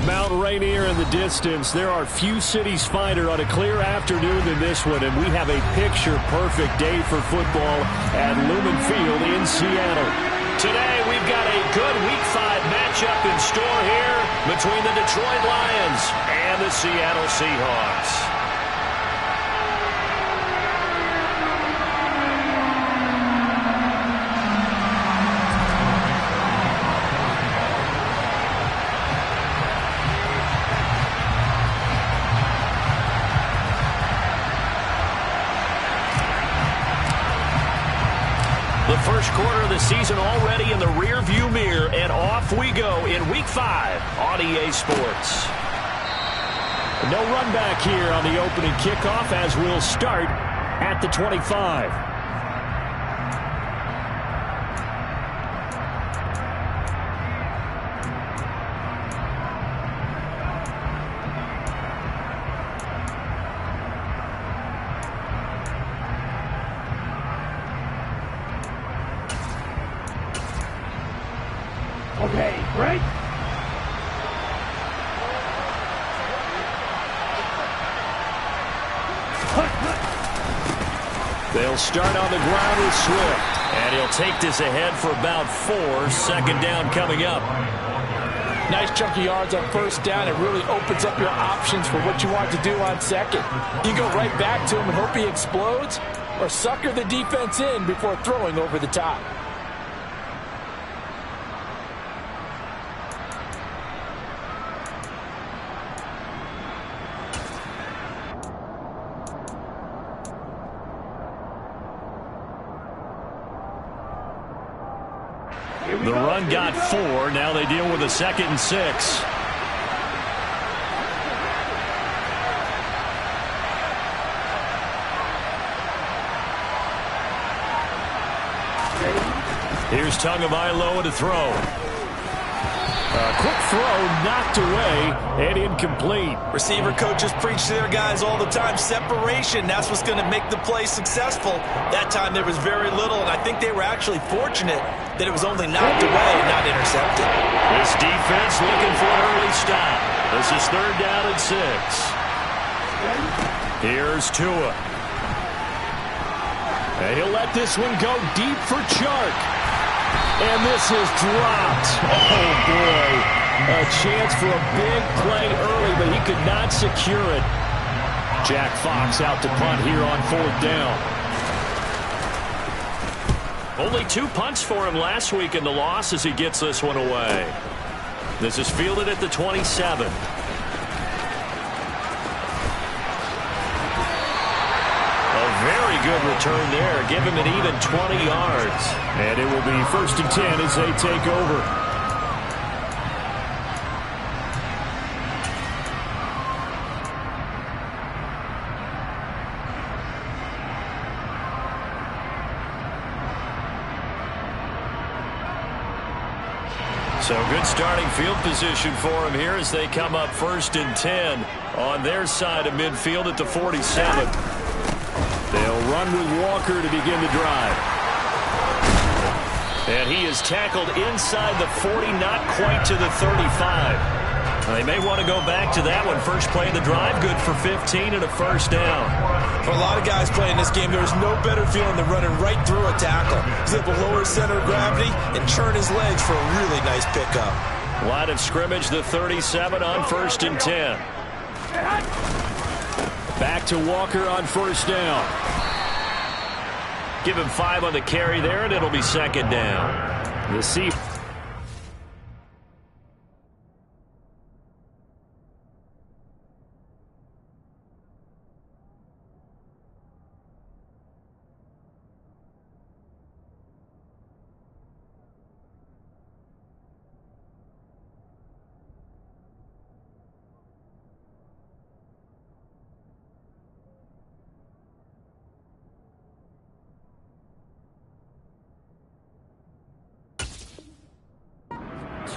Mount Rainier in the distance. There are few cities finer on a clear afternoon than this one, and we have a picture-perfect day for football at Lumen Field in Seattle. Today, we've got a good Week 5 matchup in store here between the Detroit Lions and the Seattle Seahawks. The first quarter of the season already in the rearview mirror, and off we go in Week 5 on EA Sports. No run back here on the opening kickoff as we'll start at the 25. Okay, break. They'll start on the ground with Swift. And he'll take this ahead for about 4. Second down coming up. Nice chunky yards on first down. It really opens up your options for what you want to do on second. You go right back to him and hope he explodes, or sucker the defense in before throwing over the top. The run got 4. Now they deal with a 2nd and 6. Here's Tagovailoa to throw. A quick throw knocked away and incomplete. Receiver coaches preach to their guys all the time. Separation, that's what's going to make the play successful. That time there was very little, and I think they were actually fortunate that it was only knocked away, not intercepted. This defense looking for an early stop. This is 3rd down and 6. Here's Tua. And he'll let this one go deep for Chark. And this is dropped. Oh, boy. A chance for a big play early, but he could not secure it. Jack Fox out to punt here on 4th down. Only 2 punts for him last week in the loss as he gets this one away. This is fielded at the 27. Very good return there. Give him an even 20 yards. And it will be 1st and 10 as they take over. So good starting field position for him here as they come up 1st and 10 on their side of midfield at the 47. They'll run with Walker to begin the drive. And he is tackled inside the 40, not quite to the 35. They may want to go back to that one. First play of the drive, good for 15 and a 1st down. For a lot of guys playing this game, there's no better feeling than running right through a tackle. He's able to lower his center of gravity and churn his legs for a really nice pickup. Line of scrimmage, the 37 on 1st and 10. Back to Walker on 1st down. Give him 5 on the carry there, and it'll be 2nd down. The Seahawks.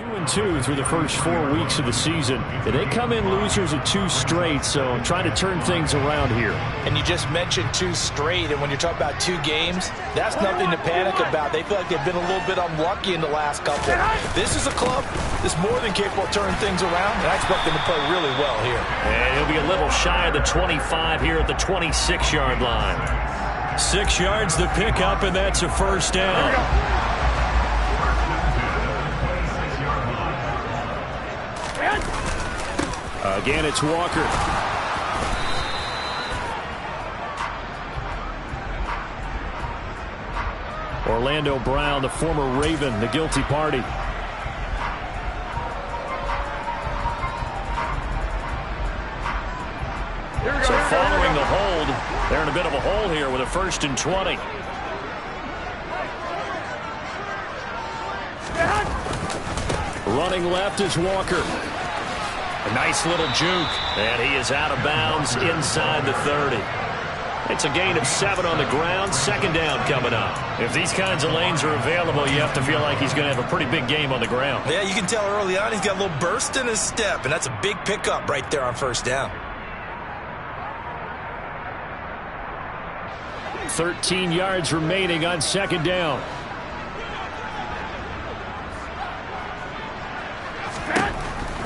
2-2 through the first 4 weeks of the season. They come in losers of 2 straight, so trying to turn things around here. And you just mentioned 2 straight, and when you're talking about 2 games, that's nothing to panic about. They feel like they've been a little bit unlucky in the last couple. This is a club that's more than capable of turning things around, and I expect them to play really well here. And he'll be a little shy of the 25 here at the 26-yard line. 6 yards to pick up, and that's a first down. Again, it's Walker. Orlando Brown, the former Raven, the guilty party. So following the hold, they're in a bit of a hole here with a 1st and 20. Running left is Walker. A nice little juke, and he is out of bounds inside the 30. It's a gain of 7 on the ground. 2nd down coming up. If these kinds of lanes are available, you have to feel like he's going to have a pretty big game on the ground. Yeah, you can tell early on he's got a little burst in his step, and that's a big pickup right there on 1st down. 13 yards remaining on 2nd down.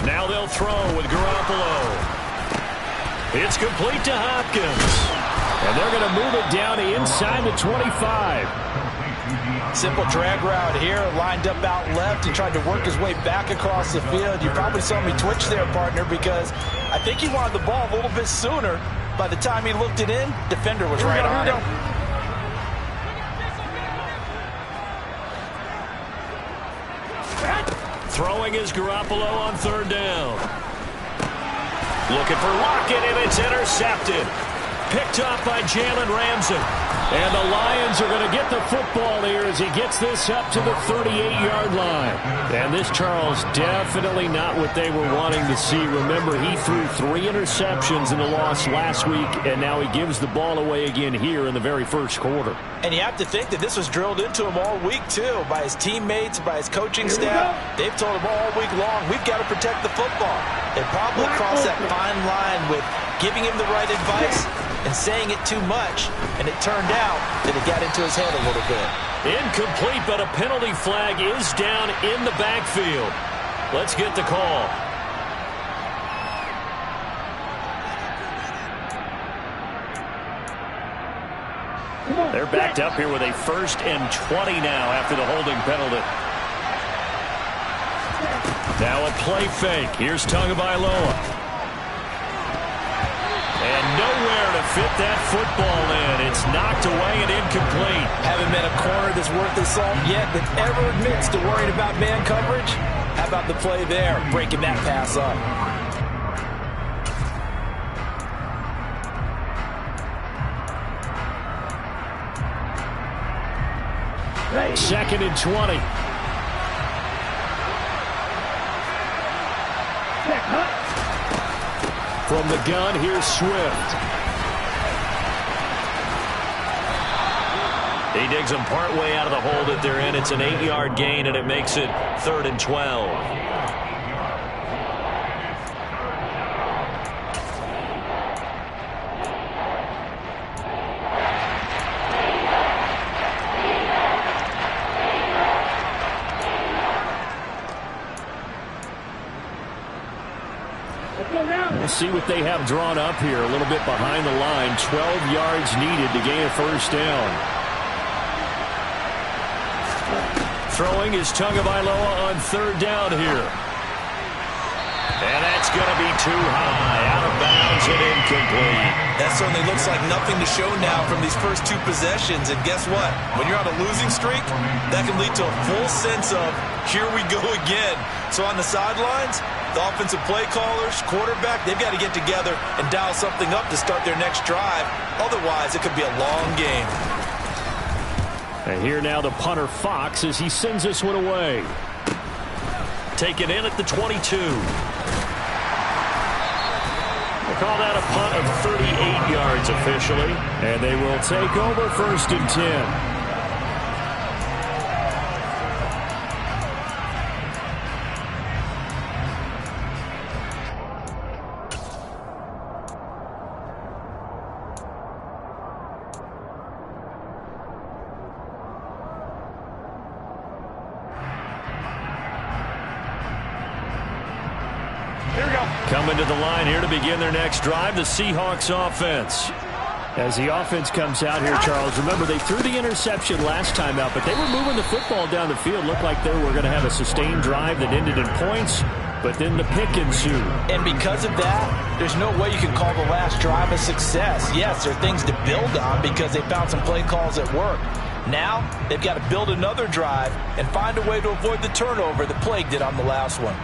Now they'll throw with Garoppolo. It's complete to Hopkins. And they're going to move it down to inside the 25. Simple drag route here, lined up out left. He tried to work his way back across the field. You probably saw me twitch there, partner, because I think he wanted the ball a little bit sooner. By the time he looked it in, defender was right on him. Throwing is Garoppolo on 3rd down. Looking for Lockett, and it's intercepted. Picked off by Jalen Ramsey. And the Lions are going to get the football here as he gets this up to the 38-yard line. And this, Charles, definitely not what they were wanting to see. Remember, he threw 3 interceptions in the loss last week, and now he gives the ball away again here in the very first quarter. And you have to think that this was drilled into him all week, too, by his teammates, by his coaching staff. They've told him all week long, we've got to protect the football. They probably crossed that fine line with giving him the right advice and saying it too much, and it turned out that it got into his head a little bit. Incomplete, but a penalty flag is down in the backfield. Let's get the call. They're backed up here with a 1st and 20 now after the holding penalty. Now a play fake. Here's Tagovailoa. And nowhere to fit that football in. It's knocked away and incomplete. Haven't been a corner that's worth his salt yet that ever admits to worrying about man coverage. How about the play there, breaking that pass up? 2nd and 20. From the gun, here's Swift. He digs them partway out of the hole that they're in. It's an 8-yard gain, and it makes it 3rd and 12. We'll see what they have drawn up here. A little bit behind the line. 12 yards needed to gain a 1st down. Throwing is Tagovailoa on 3rd down here. And that's going to be too high. Out of bounds and incomplete. That certainly looks like nothing to show now from these first 2 possessions. And guess what? When you're on a losing streak, that can lead to a full sense of, here we go again. So on the sidelines, the offensive play callers, quarterback, they've got to get together and dial something up to start their next drive. Otherwise, it could be a long game. And here now the punter Fox as he sends this one away. Taken in at the 22. We'll call that a punt of 38 yards officially. And they will take over 1st and 10. Coming to the line here to begin their next drive, the Seahawks offense. As the offense comes out here, Charles, remember they threw the interception last time out, but they were moving the football down the field. Looked like they were going to have a sustained drive that ended in points, but then the pick ensued. And because of that, there's no way you can call the last drive a success. Yes, there are things to build on because they found some play calls that work. Now, they've got to build another drive and find a way to avoid the turnover that plagued it on the last one.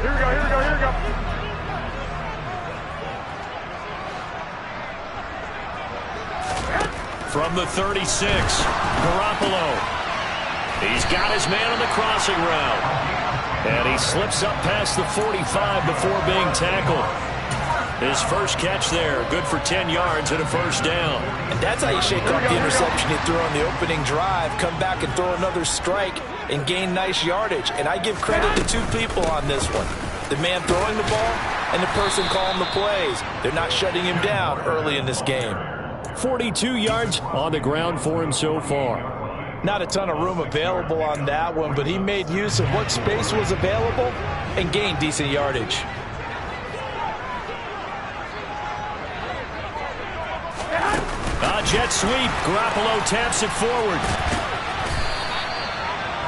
Here we go. From the 36, Garoppolo. He's got his man on the crossing route. And he slips up past the 45 before being tackled. His first catch there, good for 10 yards and a first down. And that's how you shake off the interception you threw on the opening drive, come back and throw another strike and gain nice yardage. And I give credit to two people on this one. The man throwing the ball and the person calling the plays. They're not shutting him down early in this game. 42 yards on the ground for him so far. Not a ton of room available on that one, but he made use of what space was available and gained decent yardage. Jet sweep. Garoppolo taps it forward.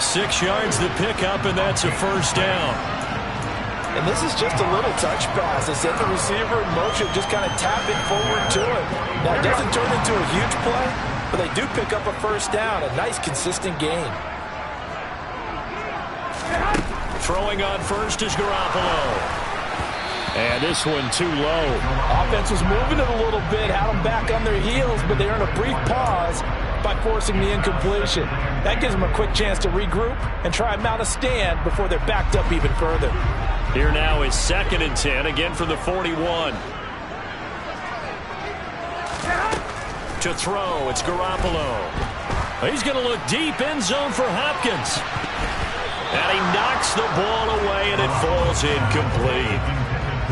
6 yards the pickup, and that's a first down. And this is just a little touch pass. They set the receiver in motion, just kind of tap it forward to him. Now, it doesn't turn into a huge play, but they do pick up a first down. A nice, consistent gain. Throwing on first is Garoppolo. And this one too low. Offense was moving it a little bit, had them back on their heels, but they earned a brief pause by forcing the incompletion. That gives them a quick chance to regroup and try and mount a stand before they're backed up even further. Here now is 2nd and 10, again from the 41. To throw, it's Garoppolo. He's going to look deep, end zone for Hopkins. And he knocks the ball away, and it falls incomplete.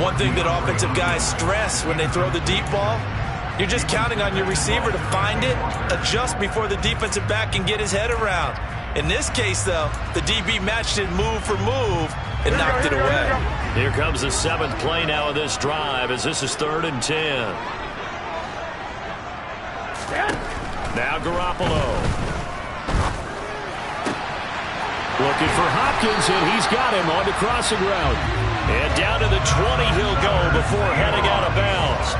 One thing that offensive guys stress when they throw the deep ball, you're just counting on your receiver to find it, adjust before the defensive back can get his head around. In this case, though, the DB matched it move for move and knocked it away. Here comes the 7th play now of this drive as this is 3rd and 10. Now Garoppolo. Looking for Hopkins, and he's got him on the crossing route. And down to the 20 he'll go before heading out of bounds.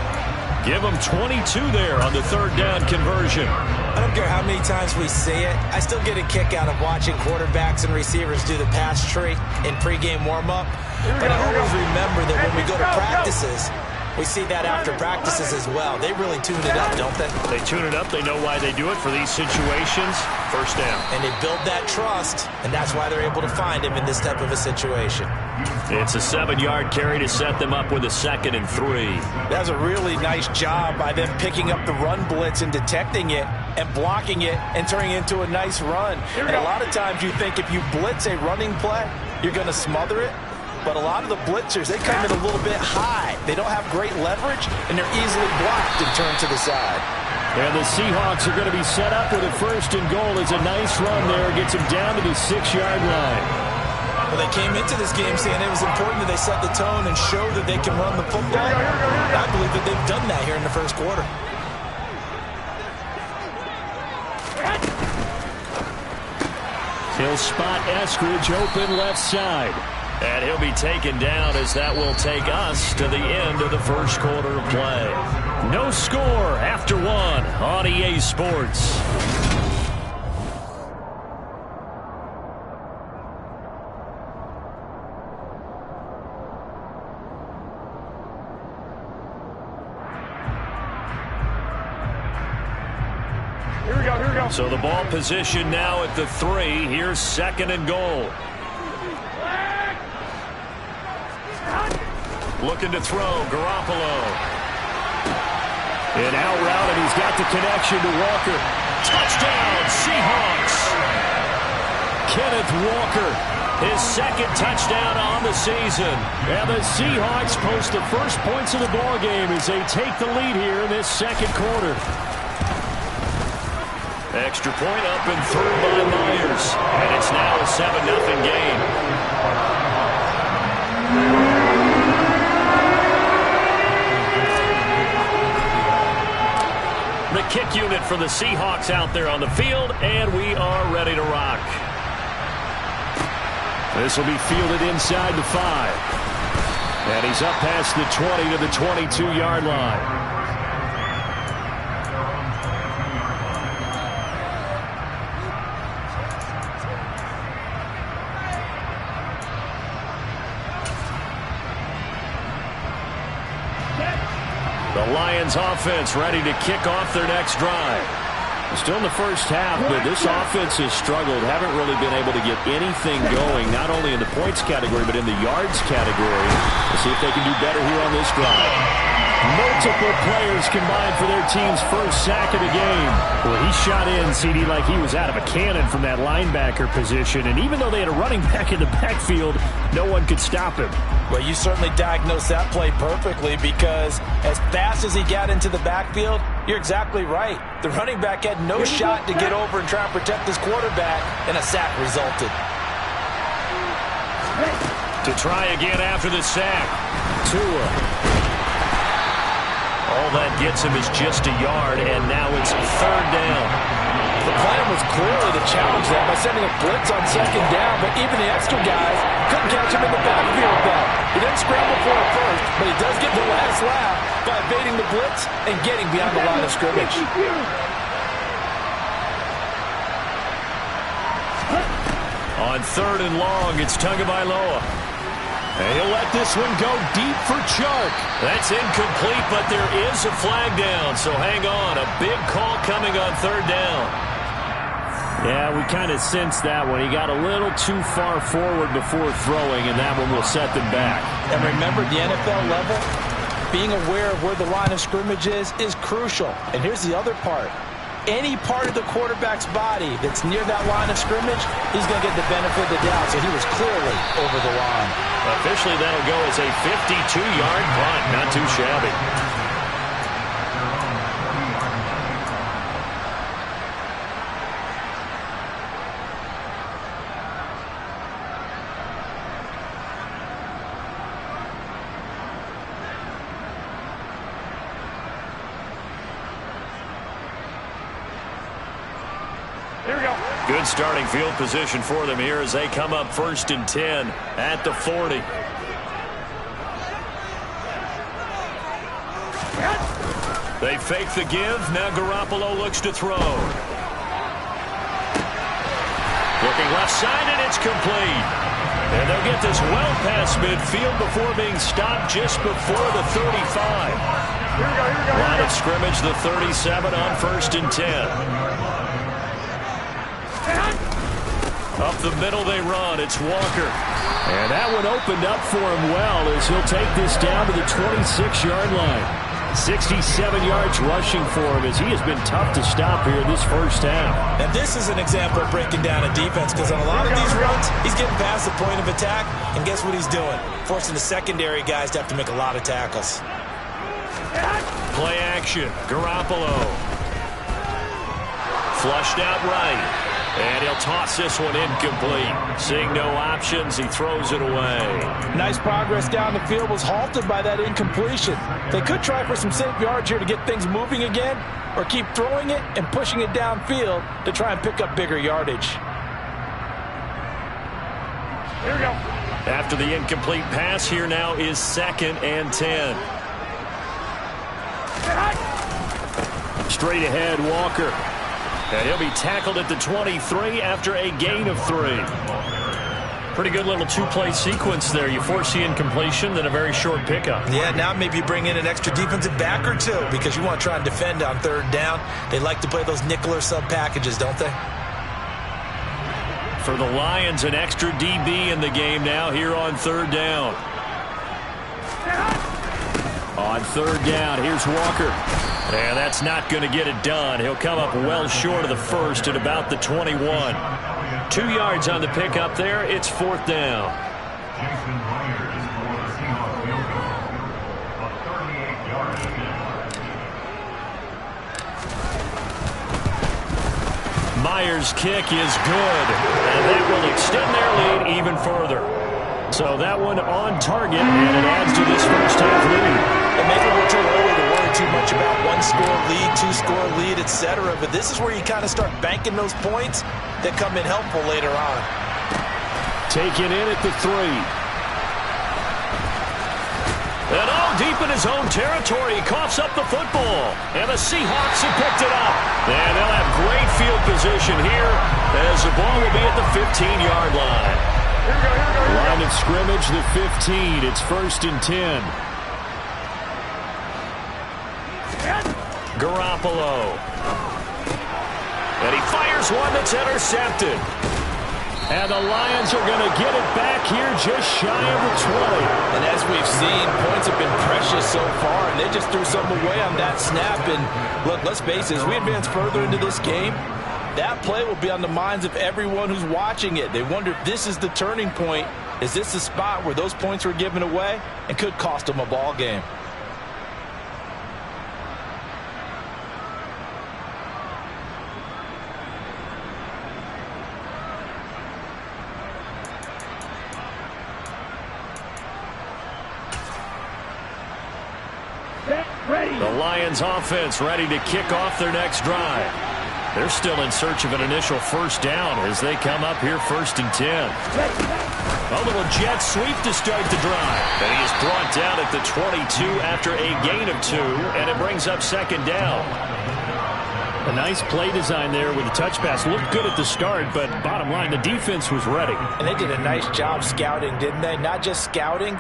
Give him 22 there on the 3rd down conversion. I don't care how many times we say it, I still get a kick out of watching quarterbacks and receivers do the pass tree in pregame warm-up. But I always remember that when we go to practices, we see that after practices as well. They really tune it up, don't they? They tune it up. They know why they do it for these situations. First down. And they build that trust, and that's why they're able to find him in this type of a situation. It's a 7-yard carry to set them up with a 2nd and 3. That was a really nice job by them picking up the run blitz and detecting it and blocking it and turning it into a nice run. And a lot of times you think if you blitz a running play, you're going to smother it. But a lot of the blitzers, they come in a little bit high. They don't have great leverage, and they're easily blocked and turned to the side. And the Seahawks are going to be set up with a 1st and goal. It's a nice run there. Gets them down to the 6-yard line. Well, they came into this game saying it was important that they set the tone and show that they can run the football. I believe that they've done that here in the first quarter. He'll spot Eskridge open left side. And he'll be taken down as that will take us to the end of the first quarter of play. No score after 1 on EA Sports. Here we go. So the ball position now at the 3. Here's 2nd and goal. Looking to throw, Garoppolo. An out route, and he's got the connection to Walker. Touchdown, Seahawks. Kenneth Walker, his 2nd touchdown on the season. And the Seahawks post the first points of the ballgame as they take the lead here in this 2nd quarter. Extra point up and through by Myers. And it's now a 7-0 game. The kick unit for the Seahawks out there on the field, and we are ready to rock. This will be fielded inside the 5. And he's up past the 20 to the 22-yard line. The Lions offense ready to kick off their next drive. Still in the first half, but this offense has struggled. Haven't really been able to get anything going, not only in the points category, but in the yards category. Let's see if they can do better here on this drive. Multiple players combined for their team's first sack of the game. Well, he shot in, CD, like he was out of a cannon from that linebacker position. And even though they had a running back in the backfield, no one could stop him. Well, you certainly diagnosed that play perfectly, because as fast as he got into the backfield, you're exactly right. The running back had no shot to get over and try and protect his quarterback, and a sack resulted. To try again after the sack. Tua. All that gets him is just a yard, and now it's 3rd down. The plan was clearly to challenge that by sending a blitz on 2nd down, but even the extra guys couldn't catch him in the backfield though. He didn't scramble for it first, but he does get the last laugh by evading the blitz and getting beyond the line of scrimmage. On 3rd and long, it's Tagovailoa. And he'll let this one go deep for Chark. That's incomplete, but there is a flag down, so hang on. A big call coming on 3rd down. Yeah, we kind of sensed that one. He got a little too far forward before throwing, and that one will set them back. And remember, the NFL level, being aware of where the line of scrimmage is crucial. And here's the other part. Any part of the quarterback's body that's near that line of scrimmage, he's going to get the benefit of the doubt. So he was clearly over the line. Officially, that'll go as a 52-yard punt. Not too shabby. Good starting field position for them here as they come up 1st and 10 at the 40. They fake the give. Now Garoppolo looks to throw. Looking left side, and it's complete. And they'll get this well past midfield before being stopped just before the 35. Line of scrimmage, the 37 on 1st and 10. Up the middle they run. It's Walker. And that one opened up for him well as he'll take this down to the 26-yard line. 67 yards rushing for him as he has been tough to stop here this first half. And this is an example of breaking down a defense, because on a lot of these runs, he's getting past the point of attack, and guess what he's doing? Forcing the secondary guys to have to make a lot of tackles. Play action. Garoppolo. Flushed out right. And he'll toss this one incomplete. Seeing no options, he throws it away. Nice progress down the field, was halted by that incompletion. They could try for some safe yards here to get things moving again, or keep throwing it and pushing it downfield to try and pick up bigger yardage. Here we go. After the incomplete pass, here now is 2nd and 10. Straight ahead, Walker. And he'll be tackled at the 23 after a gain of 3. Pretty good little two-play sequence there. You force the incompletion, then a very short pickup. Yeah, now maybe you bring in an extra defensive back or two, because you want to try and defend on 3rd down. They like to play those nickel or sub packages, don't they? For the Lions, an extra DB in the game now here on 3rd down. On 3rd down, here's Walker. And that's not going to get it done. He'll come up well short of the first at about the 21. 2 yards on the pickup there. It's 4th down. Meyer's kick is good, and that will extend their lead even further. So that one on target, and it adds to this first-half lead. And maybe we're too early to worry too much about one-score lead, two-score lead, etc. But this is where you kind of start banking those points that come in helpful later on. Taken in at the 3. And all deep in his own territory, he coughs up the football. And the Seahawks have picked it up. And they'll have great field position here as the ball will be at the 15-yard line. Line of scrimmage, the 15. It's 1st and 10. Garoppolo. And he fires one that's intercepted. And the Lions are going to get it back here just shy of the 20. And as we've seen, points have been precious so far, and they just threw some away on that snap. And look, let's face it, as we advance further into this game, that play will be on the minds of everyone who's watching it. They wonder if this is the turning point. Is this the spot where those points were given away and could cost them a ball game? The Lions offense ready to kick off their next drive. They're still in search of an initial first down as they come up here 1st and 10. A little jet sweep to start the drive. And he is brought down at the 22 after a gain of 2, and it brings up 2nd down. A nice play design there with the touch pass. Looked good at the start, but bottom line, the defense was ready. And they did a nice job scouting, didn't they? Not just scouting,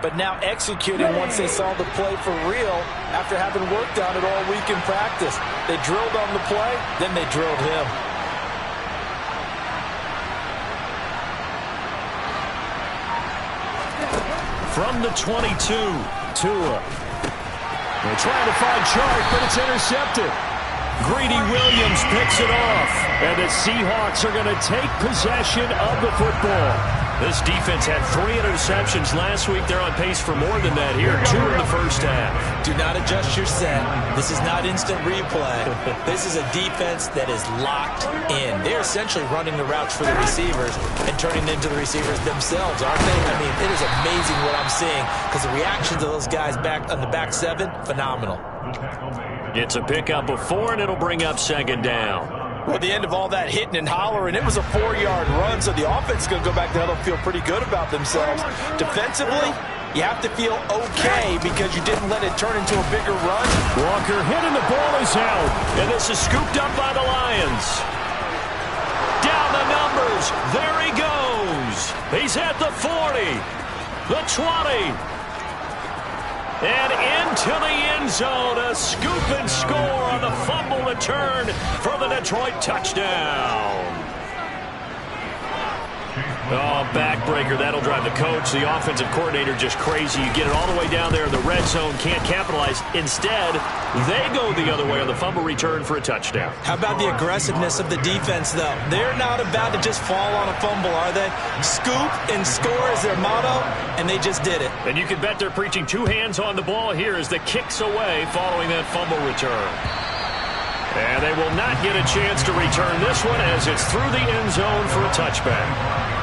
but now executing once they saw the play for real after having worked on it all week in practice. They drilled on the play, then they drilled him. From the 22, Tua. They're trying to find Chark, but it's intercepted. Greedy Williams picks it off, and the Seahawks are going to take possession of the football. This defense had 3 interceptions last week. They're on pace for more than that here, 2 in the first half. Do not adjust your set. This is not instant replay. This is a defense that is locked in. They're essentially running the routes for the receivers and turning them into the receivers themselves, aren't they? I mean, it is amazing what I'm seeing because the reactions of those guys back on the back 7, phenomenal. It's a pickup of 4, and it'll bring up 2nd down. Well, at the end of all that hitting and hollering, it was a 4-yard run, so the offense is going to go back there and feel pretty good about themselves. Defensively, you have to feel okay because you didn't let it turn into a bigger run. Walker hit and the ball is out, and this is scooped up by the Lions. Down the numbers. There he goes. He's at the 40, the 20. And into the end zone, a scoop and score on the fumble return for the Detroit touchdown. Oh, backbreaker. That'll drive the coach, the offensive coordinator, just crazy. You get it all the way down there in the red zone, can't capitalize. Instead, they go the other way on the fumble return for a touchdown. How about the aggressiveness of the defense, though? They're not about to just fall on a fumble, are they? Scoop and score is their motto, and they just did it. And you can bet they're preaching 2 hands on the ball here as the kick's away following that fumble return. And they will not get a chance to return this one as it's through the end zone for a touchback.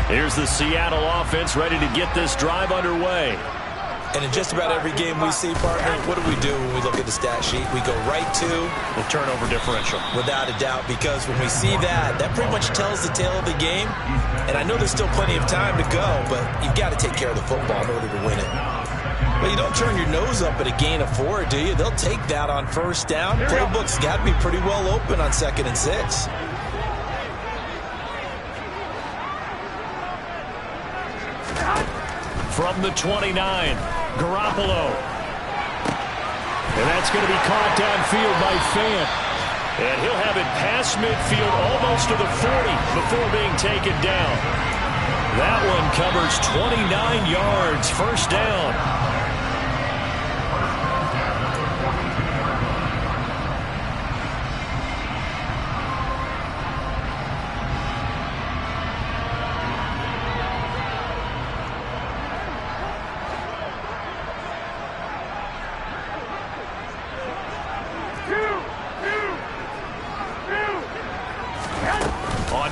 Here's the Seattle offense ready to get this drive underway. And in just about every game we see, partner, what do when we look at the stat sheet? We go right to the turnover differential. Without a doubt, because when we see that, that pretty much tells the tale of the game. And I know there's still plenty of time to go, but you've got to take care of the football in order to win it. But you don't turn your nose up at a gain of 4, do you? They'll take that on first down. Playbook's got to be pretty well open on 2nd and 6. From the 29, Garoppolo. And that's going to be caught downfield by Fant. And he'll have it past midfield, almost to the 40, before being taken down. That one covers 29 yards, first down.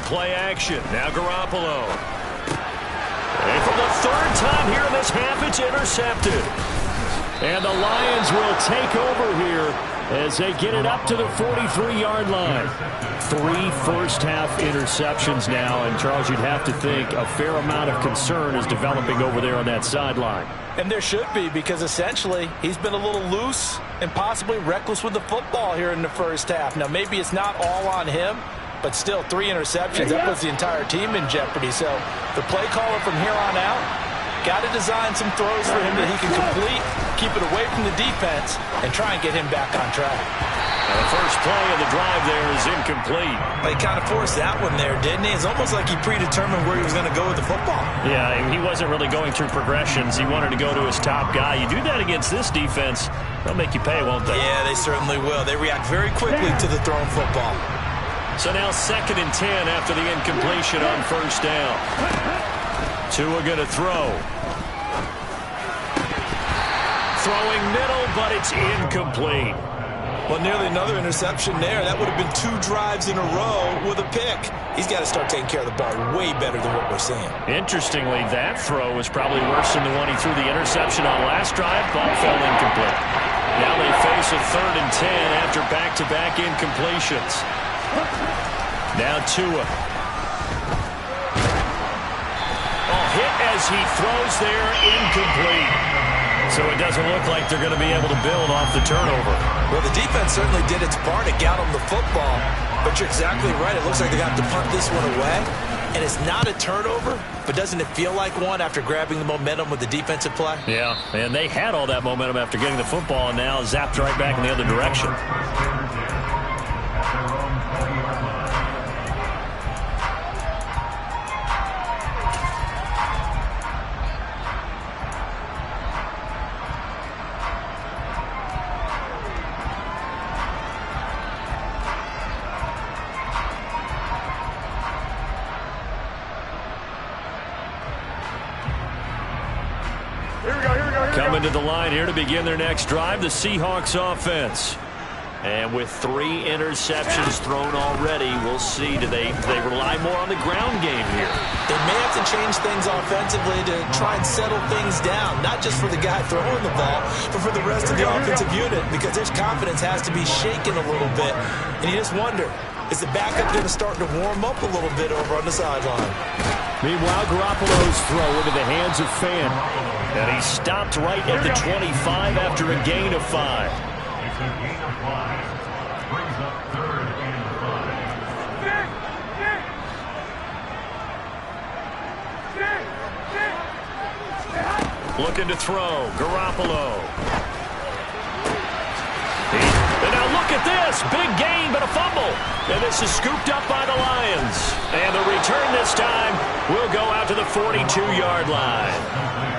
Play action. Now Garoppolo. And for the third time here in this half, it's intercepted. And the Lions will take over here as they get it up to the 43-yard line. 3 first-half interceptions now. And, Charles, you'd have to think a fair amount of concern is developing over there on that sideline. And there should be, because essentially he's been a little loose and possibly reckless with the football here in the first half. Now, maybe it's not all on him, but still, 3 interceptions, that puts the entire team in jeopardy. So the play caller from here on out got to design some throws for him that he can complete, keep it away from the defense, and try and get him back on track. And the first play of the drive there is incomplete. He kind of forced that one there, didn't he? It's almost like he predetermined where he was going to go with the football. Yeah, he wasn't really going through progressions. He wanted to go to his top guy. You do that against this defense, they'll make you pay, won't they? Yeah, they certainly will. They react very quickly to the thrown football. So now 2nd and 10 after the incompletion on first down. Tua going to throw. Throwing middle, but it's incomplete. Well, nearly another interception there. That would have been 2 drives in a row with a pick. He's got to start taking care of the ball way better than what we're seeing. Interestingly, that throw was probably worse than the one he threw the interception on last drive. Ball fell incomplete. Now they face a 3rd and 10 after back-to-back incompletions. Now Tua. Hit as he throws there, incomplete. So it doesn't look like they're going to be able to build off the turnover. Well, the defense certainly did its part to get them the football, but you're exactly right. It looks like they got to punt this one away, and it's not a turnover, but doesn't it feel like one after grabbing the momentum with the defensive play? Yeah, and they had all that momentum after getting the football, and now zapped right back in the other direction. Coming to the line here to begin their next drive, the Seahawks offense. And with 3 interceptions thrown already, we'll see, do they rely more on the ground game here? They may have to change things offensively to try and settle things down, not just for the guy throwing the ball, but for the rest of the offensive unit, because their confidence has to be shaken a little bit. And you just wonder, is the backup going to start to warm up a little bit over on the sideline? Meanwhile, Garoppolo's throw into the hands of Fan. And he stopped right at the 25 after a gain of 5. Brings up 3rd and 5. Looking to throw. Garoppolo. And now look at this. Big gain, but a fumble. And this is scooped up by the Lions. And the return this time will go out to the 42-yard line.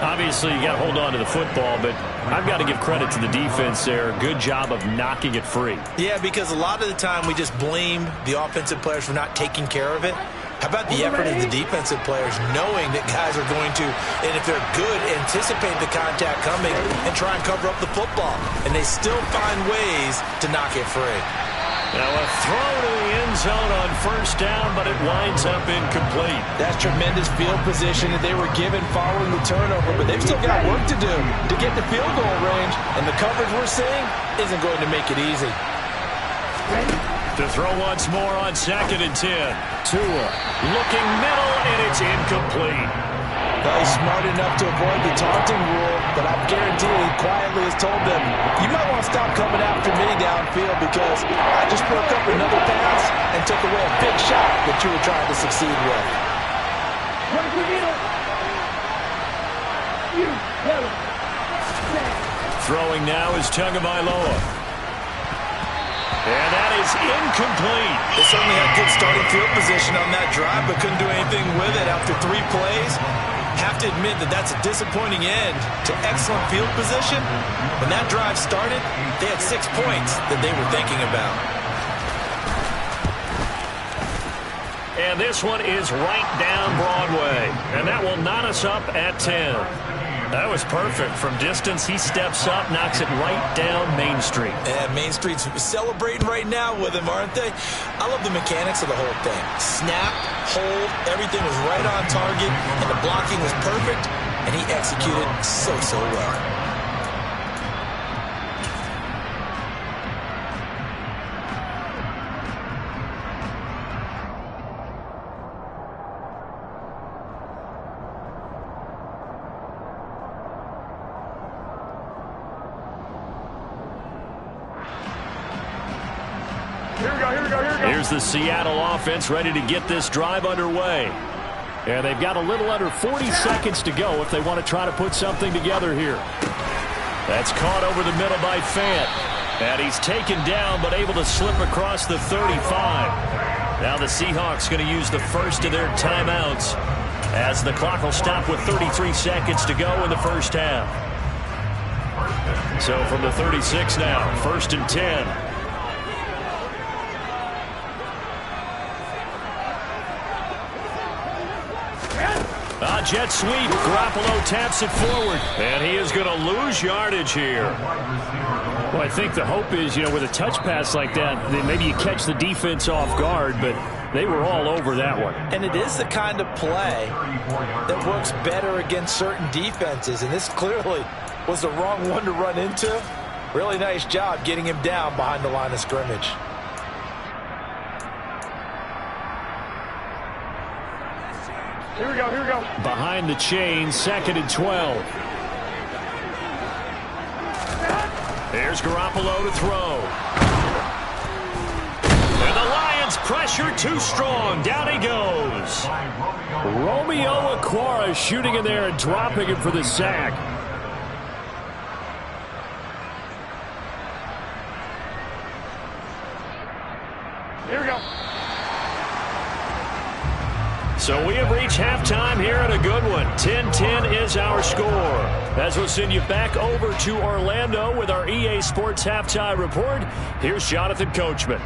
Obviously, you got to hold on to the football, but I've got to give credit to the defense there. Good job of knocking it free. Yeah, because a lot of the time we just blame the offensive players for not taking care of it. How about the effort of the defensive players knowing that guys are going to, and if they're good, anticipate the contact coming and try and cover up the football. And they still find ways to knock it free. Now a throw to the end zone on first down, but it winds up incomplete. That's tremendous field position that they were given following the turnover, but they've still got work to do to get the field goal range, and the coverage we're seeing isn't going to make it easy. To throw once more on 2nd and 10. Tua looking middle, and it's incomplete. Well, he's smart enough to avoid the taunting rule, but I guarantee he quietly has told them, you might want to stop coming after me downfield because I just broke up another pass and took away a big shot that you were trying to succeed with. Throwing now is Tagovailoa. And that is incomplete. They certainly had good starting field position on that drive, but couldn't do anything with it after 3 plays. Have to admit that that's a disappointing end to excellent field position. When that drive started, they had 6 points that they were thinking about. And this one is right down Broadway. And that will knot us up at 10. That was perfect. From distance, he steps up, knocks it right down Main Street. And Main Street's celebrating right now with him, aren't they? I love the mechanics of the whole thing. Snap, hold, everything was right on target, and the blocking was perfect, and he executed so well. Here's the Seattle offense ready to get this drive underway. And they've got a little under 40 seconds to go if they want to try to put something together here. That's caught over the middle by Fant. And he's taken down but able to slip across the 35. Now the Seahawks going to use the first of their timeouts as the clock will stop with 33 seconds to go in the first half. So from the 36 now, 1st and 10. Jet sweep. Garoppolo taps it forward. And he is going to lose yardage here. Well, I think the hope is, with a touch pass like that, then maybe you catch the defense off guard, but they were all over that one. And it is the kind of play that works better against certain defenses, and this clearly was the wrong one to run into. Really nice job getting him down behind the line of scrimmage. Here we go. Behind the chain, 2nd and 12. There's Garoppolo to throw. And the Lions pressure too strong. Down he goes. Romeo Okwara shooting in there and dropping him for the sack. Here we go. So we have reached halftime here at a good one. 10-10 is our score. As we'll send you back over to Orlando with our EA Sports Halftime Report, here's Jonathan Coachman.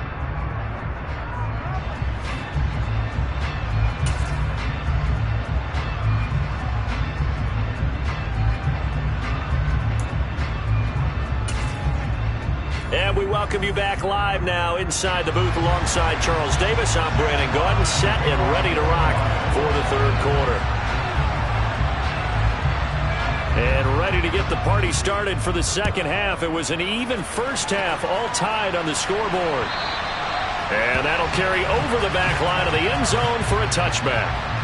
And we welcome you back live now inside the booth alongside Charles Davis. I'm Brandon Gordon, set and ready to rock for the 3rd quarter. And ready to get the party started for the 2nd half. It was an even first half, all tied on the scoreboard. And that'll carry over the back line of the end zone for a touchback.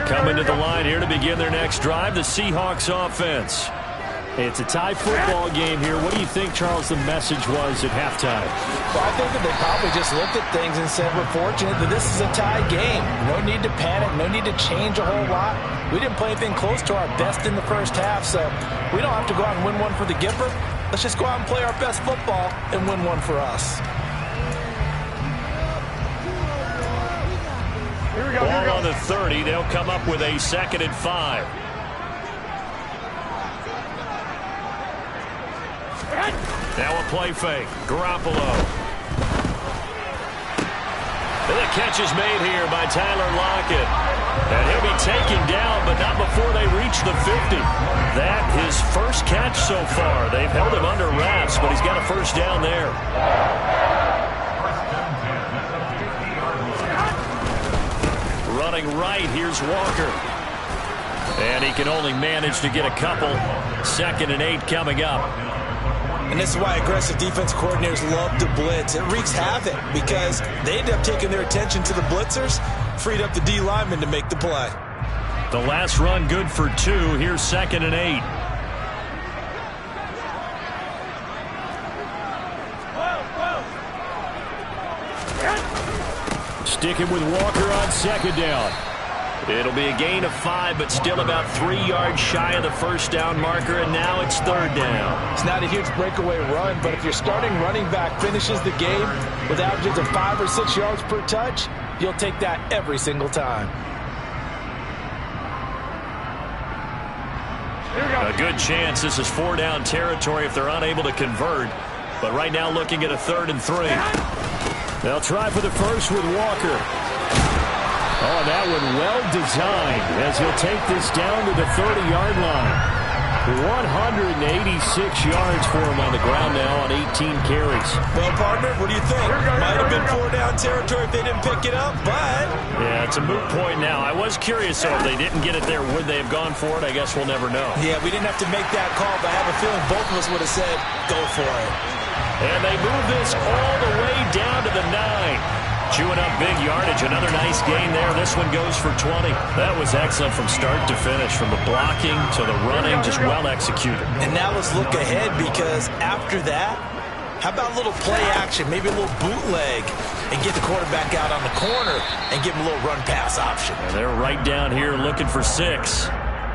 Coming to the line here to begin their next drive, the Seahawks offense. It's a tie football game here. What do you think, Charles, the message was at halftime? Well, I think that they probably just looked at things and said, we're fortunate that this is a tie game. No need to panic, no need to change a whole lot. We didn't play anything close to our best in the first half, so we don't have to go out and win one for the Gipper. Let's just go out and play our best football and win one for us. Ball on the 30. They'll come up with a 2nd and 5. Now a play fake. Garoppolo. And the catch is made here by Tyler Lockett. And he'll be taken down, but not before they reach the 50. That his first catch so far. They've held him under wraps, but he's got a first down there. Running right, here's Walker. And he can only manage to get a couple. 2nd and 8 coming up. And this is why aggressive defense coordinators love to blitz. It wreaks havoc because they end up taking their attention to the blitzers, freed up the D lineman to make the play. The last run good for 2. Here's 2nd and 8. Sticking with Walker on second down. It'll be a gain of 5, but still about 3 yards shy of the first down marker, and now it's third down. It's not a huge breakaway run, but if your starting running back finishes the game with averages of 5 or 6 yards per touch, you'll take that every single time. A good chance this is 4-down territory if they're unable to convert, but right now looking at a 3rd and 3. They'll try for the first with Walker. Oh, that one well designed as he'll take this down to the 30-yard line. 186 yards for him on the ground now on 18 carries. Well, partner, what do you think? Might have been 4-down territory if they didn't pick it up, but... Yeah, it's a moot point now. I was curious, so if they didn't get it there, would they have gone for it? I guess we'll never know. Yeah, we didn't have to make that call, but I have a feeling both of us would have said, go for it. And they move this all the way down to the 9. Chewing up big yardage. Another nice gain there. This one goes for 20. That was excellent from start to finish, from the blocking to the running, just well executed. And now let's look ahead, because after that, how about a little play action, maybe a little bootleg, and get the quarterback out on the corner and give him a little run-pass option. And they're right down here looking for 6.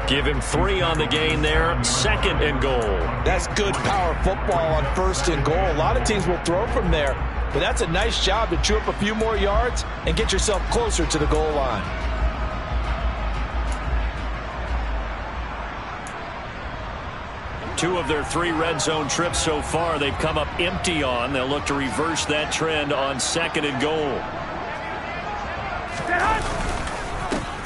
Give him 3 on the gain there. 2nd and goal. That's good power football on 1st and goal. A lot of teams will throw from there, but that's a nice job to chew up a few more yards and get yourself closer to the goal line. Two of their 3 red zone trips so far, they've come up empty on. They'll look to reverse that trend on 2nd and goal.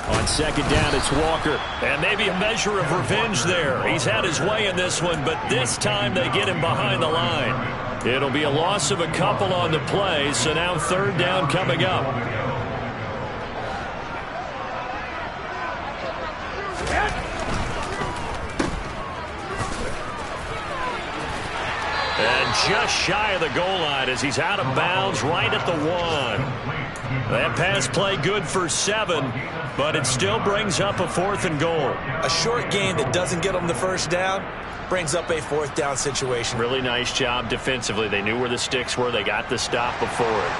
On 2nd down, it's Walker. And maybe a measure of revenge there. He's had his way in this one, but this time they get him behind the line. It'll be a loss of a couple on the play, so now 3rd down coming up. And just shy of the goal line as he's out of bounds right at the 1. That pass play good for 7, but it still brings up a 4th and goal. A short gain that doesn't get them the first down brings up a 4th down situation. Really nice job defensively. They knew where the sticks were. They got the stop before it.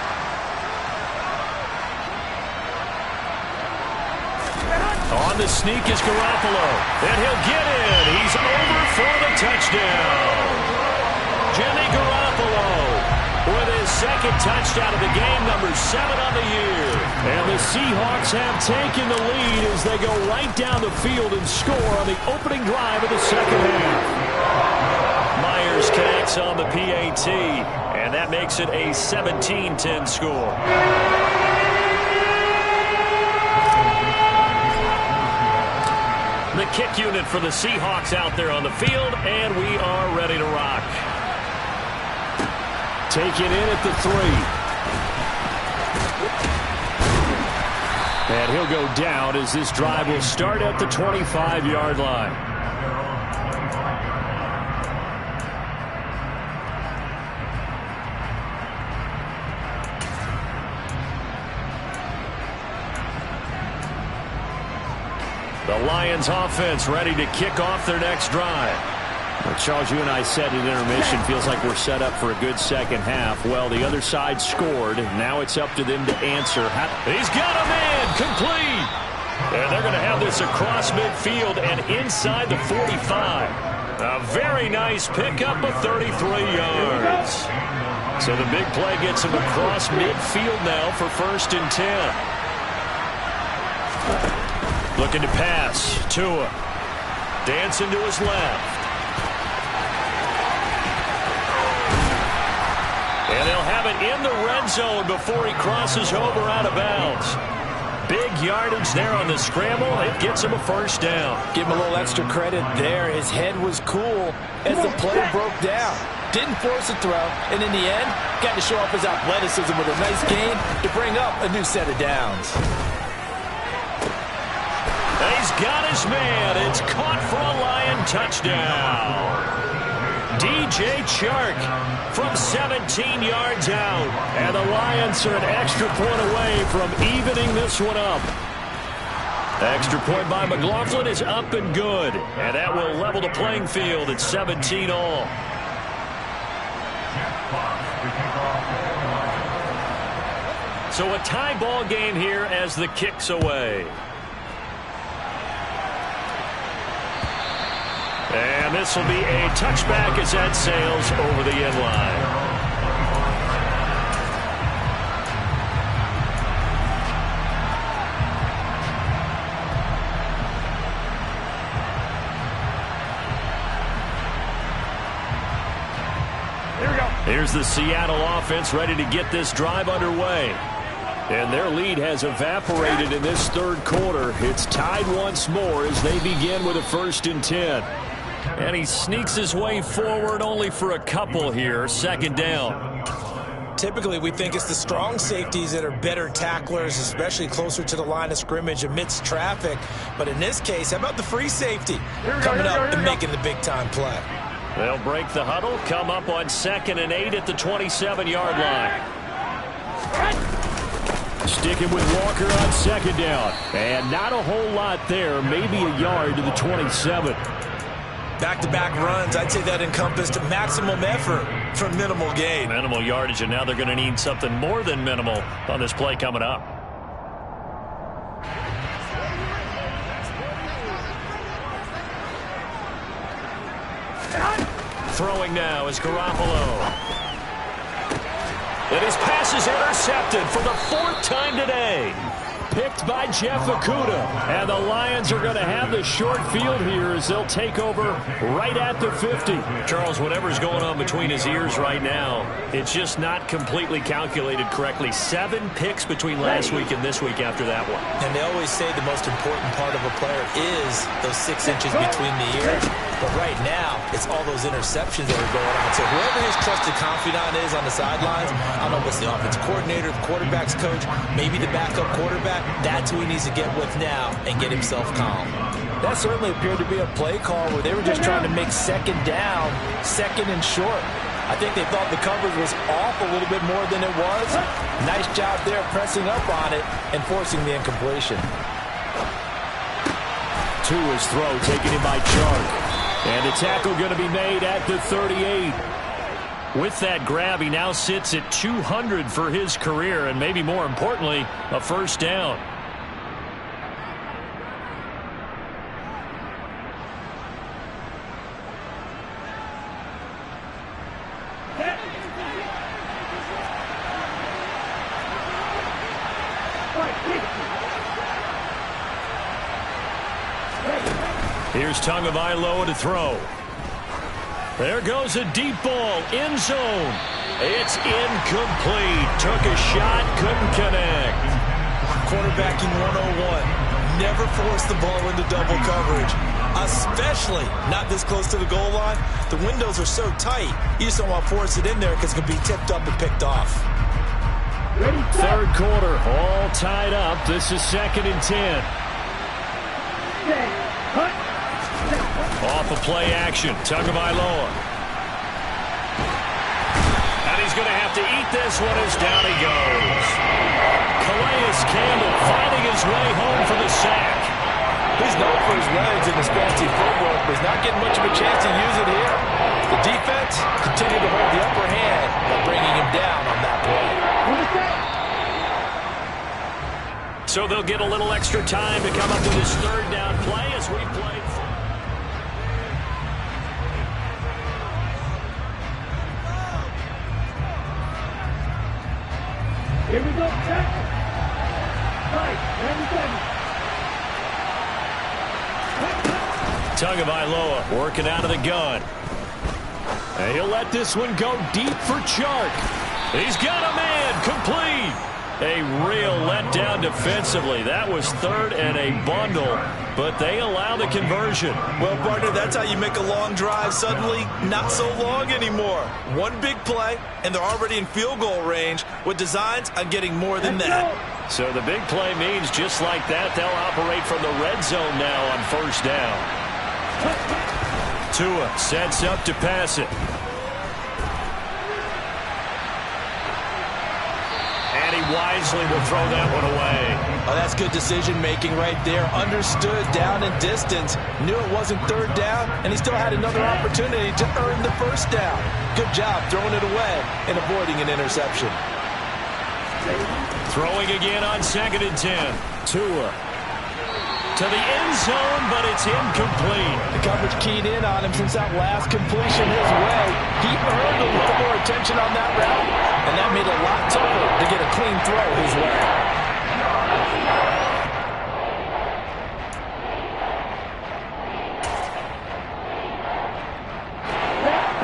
On the sneak is Garoppolo, and he'll get in. He's over for the touchdown. Jimmy Garoppolo with his 2nd touchdown of the game, number 7 on the year. And the Seahawks have taken the lead as they go right down the field and score on the opening drive of the 2nd half. Myers connects on the PAT, and that makes it a 17-10 score. The kick unit for the Seahawks out there on the field, and we are ready to rock. Take it in at the 3. And he'll go down as this drive will start at the 25-yard line. The Lions offense ready to kick off their next drive. Well, Charles, you and I said at intermission, feels like we're set up for a good 2nd half. Well, the other side scored. Now it's up to them to answer. He's got a man complete. And they're going to have this across midfield and inside the 45. A very nice pickup of 33 yards. So the big play gets him across midfield now for 1st and 10. Looking to pass. Tua. Dancing to his left. And they'll have it in the red zone before he crosses over out of bounds. Big yardage there on the scramble. It gets him a 1st down. Give him a little extra credit there. His head was cool as the play broke down. Didn't force a throw, and in the end, got to show off his athleticism with a nice gain to bring up a new set of downs. He's got his man. It's caught for a Lion touchdown. DJ Chark from 17 yards out. And the Lions are an extra point away from evening this one up. Extra point by McLaughlin is up and good. And that will level the playing field at 17 all. So a tie ball game here as the kick's away. And this will be a touchback as that sails over the end line. Here's the Seattle offense ready to get this drive underway. And their lead has evaporated in this third quarter. It's tied once more as they begin with a 1st and 10. And he sneaks his way forward only for a couple here. 2nd down. Typically, we think it's the strong safeties that are better tacklers, especially closer to the line of scrimmage amidst traffic. But in this case, how about the free safety coming up and making the big-time play? They'll break the huddle, come up on 2nd and 8 at the 27-yard line. Sticking with Walker on 2nd down. And not a whole lot there, maybe a yard to the 27. Back-to-back runs, I'd say that encompassed maximum effort for minimal gain. Minimal yardage, and now they're going to need something more than minimal on this play coming up. Throwing now is Garoppolo. And his pass is intercepted for the 4th time today. Picked by Jeff Okudah. And the Lions are going to have the short field here as they'll take over right at the 50. Charles, whatever's going on between his ears right now, it's just not completely calculated correctly. 7 picks between last week and this week after that one. And they always say the most important part of a player is those 6 inches between the ears. But right now, it's all those interceptions that are going on. So whoever his trusted confidant is on the sidelines, I don't know if it's the offensive coordinator, the quarterback's coach, maybe the backup quarterback, that's who he needs to get with now and get himself calm. That certainly appeared to be a play call where they were just trying to make 2nd down, 2nd and short. I think they thought the coverage was off a little bit more than it was. Nice job there pressing up on it and forcing the incompletion. To his throw, taken in by Chark. And a tackle going to be made at the 38. With that grab, he now sits at 200 for his career, and maybe more importantly, a 1st down. Here's Tagovailoa to throw. There goes a deep ball, end zone. It's incomplete. Took a shot, couldn't connect. Quarterbacking 101. Never force the ball into double coverage, especially not this close to the goal line. The windows are so tight, you just don't want to force it in there because it can be tipped up and picked off. 3rd quarter, all tied up. This is 2nd and 10. Off of play action, Tagovailoa. And he's going to have to eat this one as down he goes. Calais Campbell finding his way home for the sack. He's known for his legs and his fancy footwork, but he's not getting much of a chance to use it here. The defense continued to hold the upper hand by bringing him down on that play. So they'll get a little extra time to come up with his 3rd down play as we play. Here we go, check. Right, Tagovailoa working out of the gun. And he'll let this one go deep for Chark. He's got a man, complete. A real letdown defensively. That was 3rd and a bundle, but they allow the conversion. Well, partner, that's how you make a long drive suddenly not so long anymore. One big play, and they're already in field goal range with designs on getting more than that. So the big play means just like that, they'll operate from the red zone now on 1st down. Tua sets up to pass it. And he wisely will throw that one away. Oh, that's good decision-making right there. Understood down and distance. Knew it wasn't 3rd down, and he still had another opportunity to earn the 1st down. Good job throwing it away and avoiding an interception. Throwing again on 2nd and 10. Tua to the end zone, but it's incomplete. The coverage keyed in on him since that last completion his way. He earned a little more attention on that route, and that made it a lot tougher to get a clean throw his way.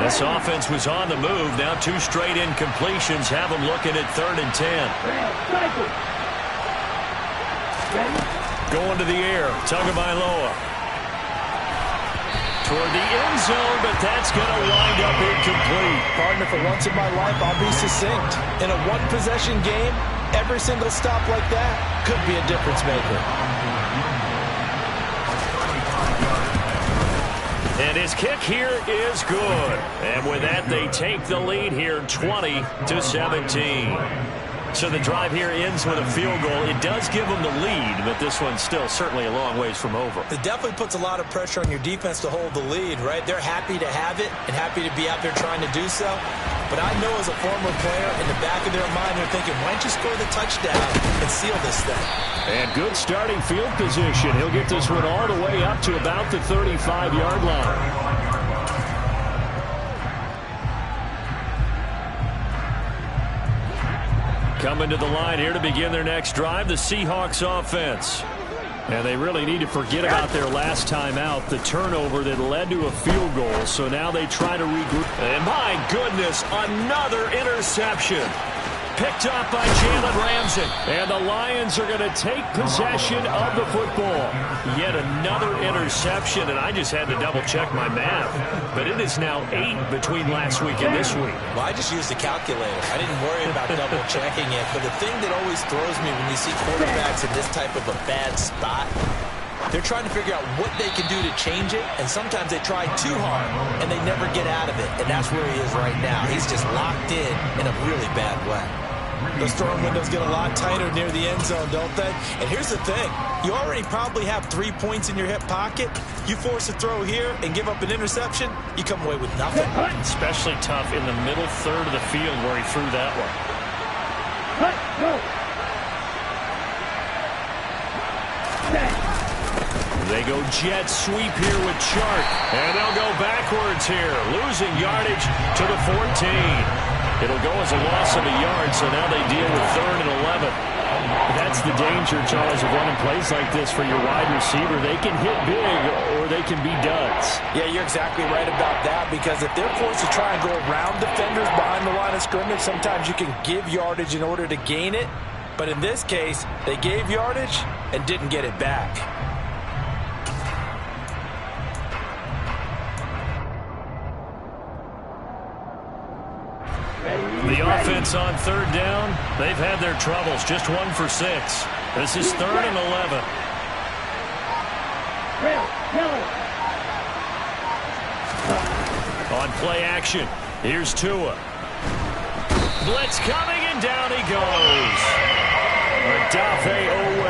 This offense was on the move. Now 2 straight incompletions have them looking at 3rd and 10. Going to the air. Tagovailoa. Toward the end zone, but that's going to wind up incomplete. Partner, for once in my life, I'll be succinct. In a one-possession game, every single stop like that could be a difference maker. And his kick here is good. And with that, they take the lead here 20-17. So the drive here ends with a field goal. It does give them the lead, but this one's still certainly a long ways from over. It definitely puts a lot of pressure on your defense to hold the lead, right? They're happy to have it and happy to be out there trying to do so. But I know as a former player, in the back of their mind, they're thinking, why don't you score the touchdown and seal this thing? And good starting field position. He'll get this one all the way up to about the 35-yard line. Coming to the line here to begin their next drive, the Seahawks offense. And they really need to forget about their last time out, the turnover that led to a field goal. So now they try to regroup. And my goodness, another interception. Picked up by Jalen Ramsey. And the Lions are going to take possession of the football. Yet another interception, and I just had to double-check my math. But it is now 8 between last week and this week. Well, I just used the calculator. I didn't worry about double-checking it. But the thing that always throws me when you see quarterbacks in this type of a bad spot, they're trying to figure out what they can do to change it, and sometimes they try too hard, and they never get out of it. And that's where he is right now. He's just locked in a really bad way. Those throwing windows get a lot tighter near the end zone, don't they? And here's the thing. You already probably have 3 points in your hip pocket. You force a throw here and give up an interception, you come away with nothing. Especially tough in the middle third of the field where he threw that one. They go jet sweep here with Chart. And they'll go backwards here, losing yardage to the 14. It'll go as a loss of a yard, so now they deal with 3rd and 11. That's the danger, Charles, of running plays like this for your wide receiver. They can hit big or they can be duds. Yeah, you're exactly right about that, because if they're forced to try and go around defenders behind the line of scrimmage, sometimes you can give yardage in order to gain it. But in this case, they gave yardage and didn't get it back. The offense on 3rd down, they've had their troubles. Just 1 for 6. This is 3rd and 11. On play action, here's Tua. Blitz coming, and down he goes. Odafe Owe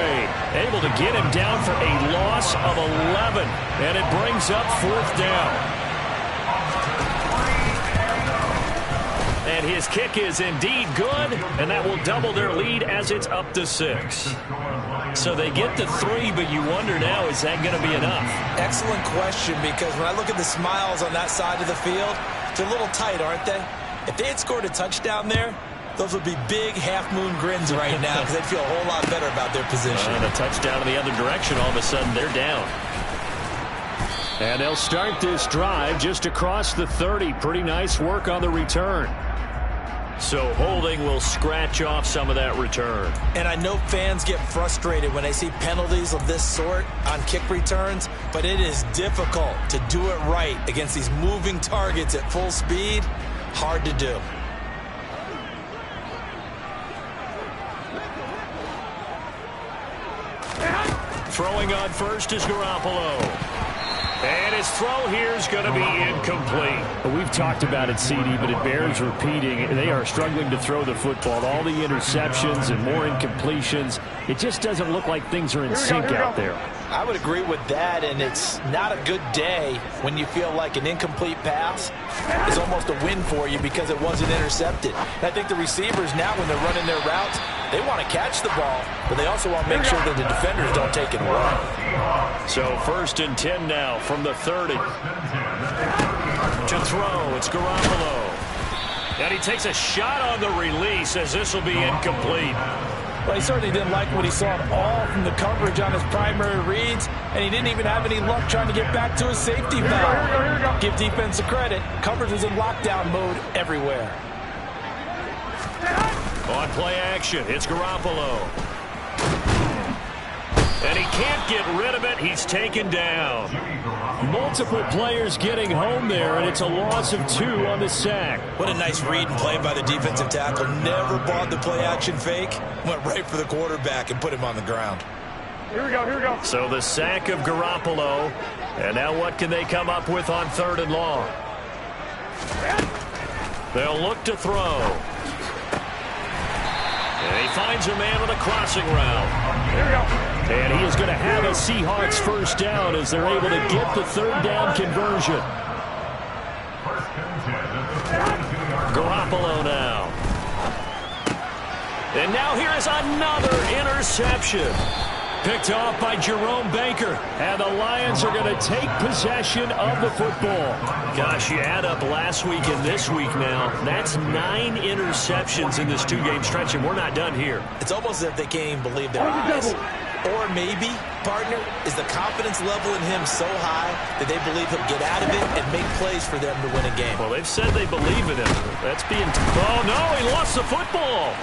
able to get him down for a loss of 11. And it brings up 4th down. And his kick is indeed good, and that will double their lead as it's up to 6. So they get to 3, but you wonder now, is that going to be enough? Excellent question, because when I look at the smiles on that side of the field, they're a little tight, aren't they? If they had scored a touchdown there, those would be big half-moon grins right now, because they'd feel a whole lot better about their position. And a touchdown in the other direction, all of a sudden they're down. And they'll start this drive just across the 30. Pretty nice work on the return. So holding will scratch off some of that return. And I know fans get frustrated when they see penalties of this sort on kick returns, but it is difficult to do it right against these moving targets at full speed. Hard to do. Throwing on first is Garoppolo. And his throw here is going to be incomplete. We've talked about it, CD, but it bears repeating. They are struggling to throw the football. All the interceptions and more incompletions. It just doesn't look like things are in sync out there. I would agree with that, and it's not a good day when you feel like an incomplete pass is almost a win for you because it wasn't intercepted. And I think the receivers now, when they're running their routes, They want to catch the ball, but they also want to make sure that the defenders don't take it away. So 1st and 10 now from the 30. To throw, it's Garoppolo. And he takes a shot on the release as this will be incomplete. Well, he certainly didn't like what he saw at all from the coverage on his primary reads, and he didn't even have any luck trying to get back to his safety valve. Give defense the credit. Coverage is in lockdown mode everywhere. On play action, it's Garoppolo. And he can't get rid of it. He's taken down. Multiple players getting home there, and it's a loss of 2 on the sack. What a nice read and play by the defensive tackle. Never bought the play action fake. Went right for the quarterback and put him on the ground. Here we go. So the sack of Garoppolo. And now what can they come up with on 3rd and long? They'll look to throw. And he finds a man on a crossing route. Here we go. And he is going to have a Seahawks first down as they're able to get the 3rd down conversion. Garoppolo now. And now here is another interception. Picked off by Jerome Baker. And the Lions are going to take possession of the football. Gosh, you add up last week and this week now. That's 9 interceptions in this 2-game stretch, and we're not done here. It's almost as if they can't even believe their eyes. Or maybe, partner, is the confidence level in him so high that they believe he'll get out of it and make plays for them to win a game. Well, they've said they believe in him. That's being... Oh, no, he lost the football.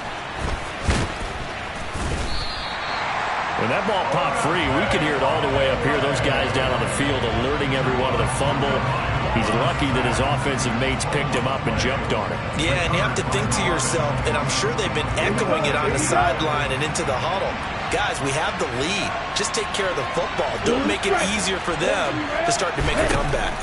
When that ball popped free, we could hear it all the way up here. Those guys down on the field alerting everyone of the fumble. He's lucky that his offensive mates picked him up and jumped on it. Yeah, and you have to think to yourself, and I'm sure they've been echoing it on the sideline and into the huddle. Guys, we have the lead. Just take care of the football. Don't make it easier for them to start to make a comeback.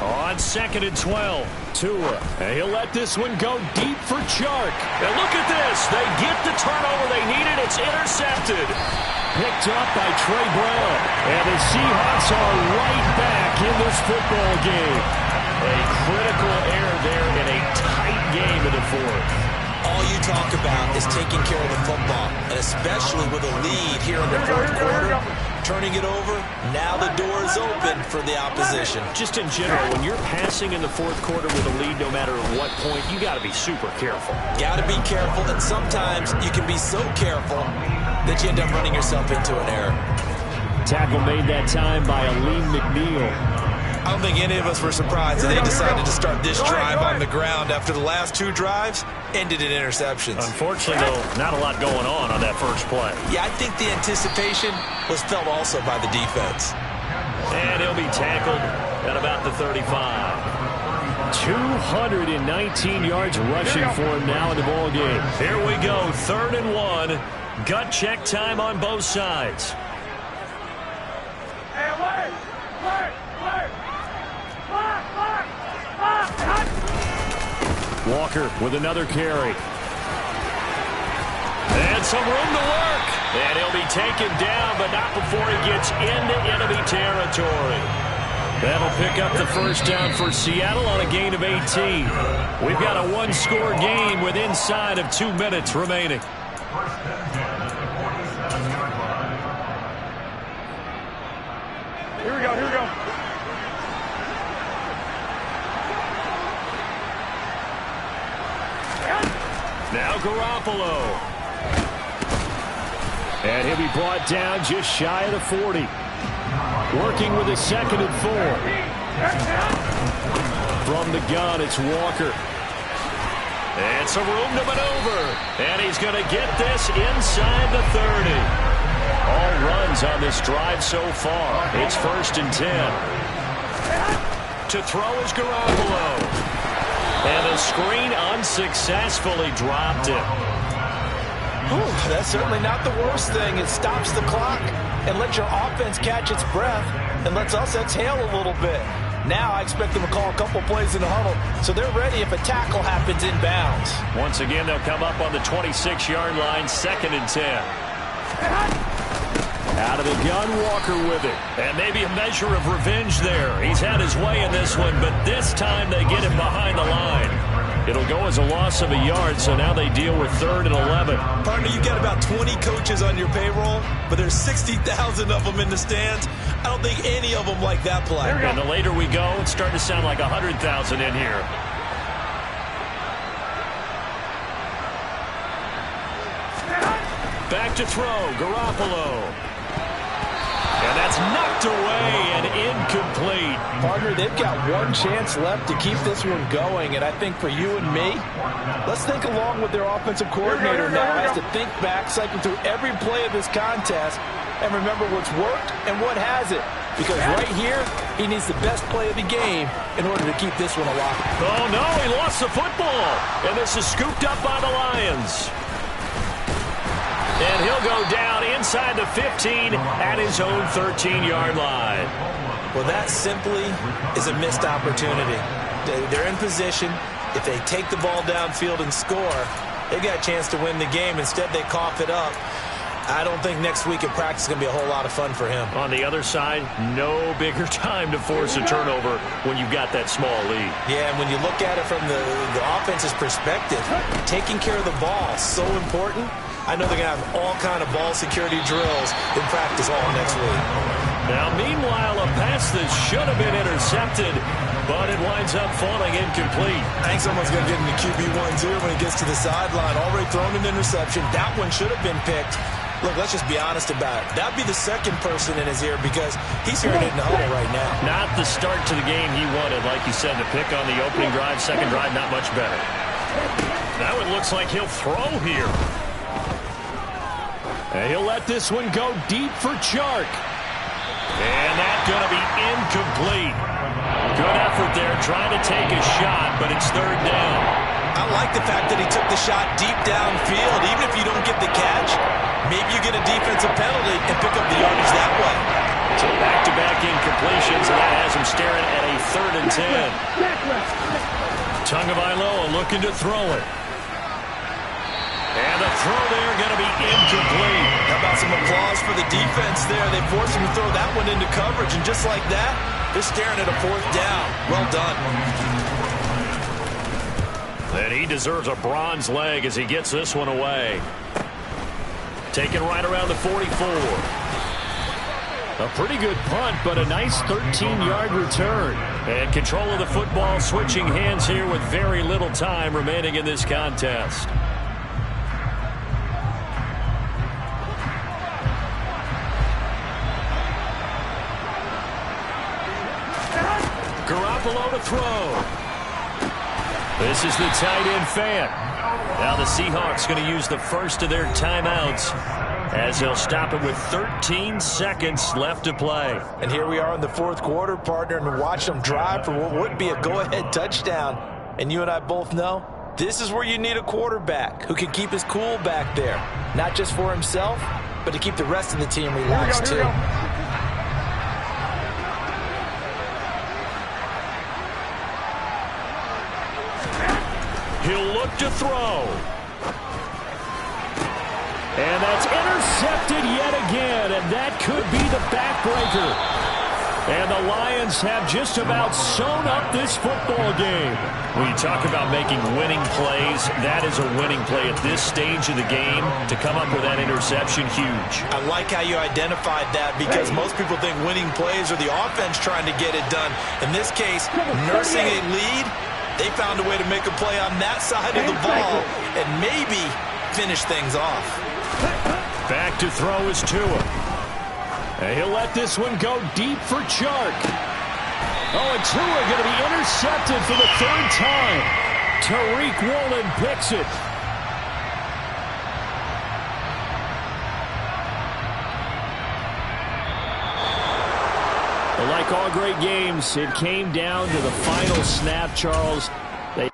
On 2nd and 12, Tua. And he'll let this one go deep for Chark. And look at this. They get the turnover they needed. It's intercepted. Picked up by Trey Brown. And the Seahawks are right back in this football game. A critical error there in a tight game in the 4th. All you talk about is taking care of the football, and especially with a lead here in the 4th quarter, turning it over, now the door is open for the opposition. Just in general, when you're passing in the 4th quarter with a lead, no matter at what point, you got to be super careful. Got to be careful, and sometimes you can be so careful that you end up running yourself into an error. Tackle made that time by Aleem McNeil. I don't think any of us were surprised that they decided to start this drive on the ground after the last 2 drives ended in interceptions. Unfortunately, though, not a lot going on that first play. Yeah, I think the anticipation was felt also by the defense. And he'll be tackled at about the 35. 219 yards rushing for him now in the ball game. Here we go, 3rd and 1. Gut check time on both sides. Walker with another carry. And some room to work. And he'll be taken down, but not before he gets into enemy territory. That'll pick up the first down for Seattle on a gain of 18. We've got a 1-score game with inside of 2 minutes remaining. Here we go. Now Garoppolo. And he'll be brought down just shy of the 40. Working with a 2nd and 4. From the gun, it's Walker. And some room to maneuver. And he's going to get this inside the 30. All runs on this drive so far. It's 1st and 10. To throw is Garoppolo. And the screen unsuccessfully dropped it. Ooh, that's certainly not the worst thing. It stops the clock and lets your offense catch its breath and lets us exhale a little bit. Now I expect them to call a couple plays in the huddle so they're ready if a tackle happens inbounds. Once again, they'll come up on the 26-yard line, 2nd and 10. Out of the gun, Walker with it. And maybe a measure of revenge there. He's had his way in this one, but this time they get him behind the line. It'll go as a loss of a yard, so now they deal with 3rd and 11. Partner, you got about 20 coaches on your payroll, but there's 60,000 of them in the stands. I don't think any of them like that play. And the later we go, it's starting to sound like 100,000 in here. Back to throw, Garoppolo. And that's knocked away and incomplete. Partner, they've got one chance left to keep this one going, and I think for you and me, let's think along with their offensive coordinator now has to think back, cycle through every play of this contest, and remember what's worked and what hasn't. Because right here, he needs the best play of the game in order to keep this one alive. Oh, no, he lost the football. And this is scooped up by the Lions. And he'll go down inside the 15 at his own 13-yard line. Well, that simply is a missed opportunity. They're in position. If they take the ball downfield and score, they've got a chance to win the game. Instead, they cough it up. I don't think next week at practice is going to be a whole lot of fun for him. On the other side, no bigger time to force a turnover when you've got that small lead. Yeah, and when you look at it from the offense's perspective, taking care of the ball is so important. I know they're going to have all kind of ball security drills in practice all next week. Now, meanwhile, a pass that should have been intercepted, but it winds up falling incomplete. I think someone's going to get into QB1 here when he gets to the sideline. Already thrown an interception. That one should have been picked. Look, let's just be honest about it. That'd be the second person in his ear because he's hearing it in the huddle right now. Not the start to the game he wanted. Like you said, to pick on the opening drive, second drive, not much better. Now it looks like he'll throw here. And he'll let this one go deep for Chark. And that's going to be incomplete. Good effort there, trying to take a shot, but it's 3rd down. I like the fact that he took the shot deep downfield. Even if you don't get the catch, maybe you get a defensive penalty and pick up the yardage that way. So back-to-back incompletions, and that has him staring at a 3rd and 10. Tagovailoa looking to throw it. And the throw there going to be incomplete. How about some applause for the defense there? They forced him to throw that one into coverage, and just like that, they're staring at a 4th down. Well done. And he deserves a bronze leg as he gets this one away. Taken right around the 44. A pretty good punt, but a nice 13-yard return. And control of the football switching hands here with very little time remaining in this contest. Garoppolo to throw. This is the tight end fan. Now the Seahawks going to use the first of their timeouts as they'll stop it with 13 seconds left to play. And here we are in the 4th quarter, partner, and watch them drive for what would be a go-ahead touchdown. And you and I both know this is where you need a quarterback who can keep his cool back there. Not just for himself, but to keep the rest of the team relaxed too. He'll look to throw. And that's intercepted yet again, and that could be the backbreaker. And the Lions have just about sewn up this football game. When you talk about making winning plays, that is a winning play at this stage of the game. To come up with that interception, huge. I like how you identified that because most people think winning plays are the offense trying to get it done. In this case, nursing a lead, they found a way to make a play on that side of the ball and maybe finish things off. Back to throw is Tua. And he'll let this one go deep for Chark. Oh, and Tua going to be intercepted for the 3rd time. Tariq Woolen picks it. Like all great games, it came down to the final snap, Charles. They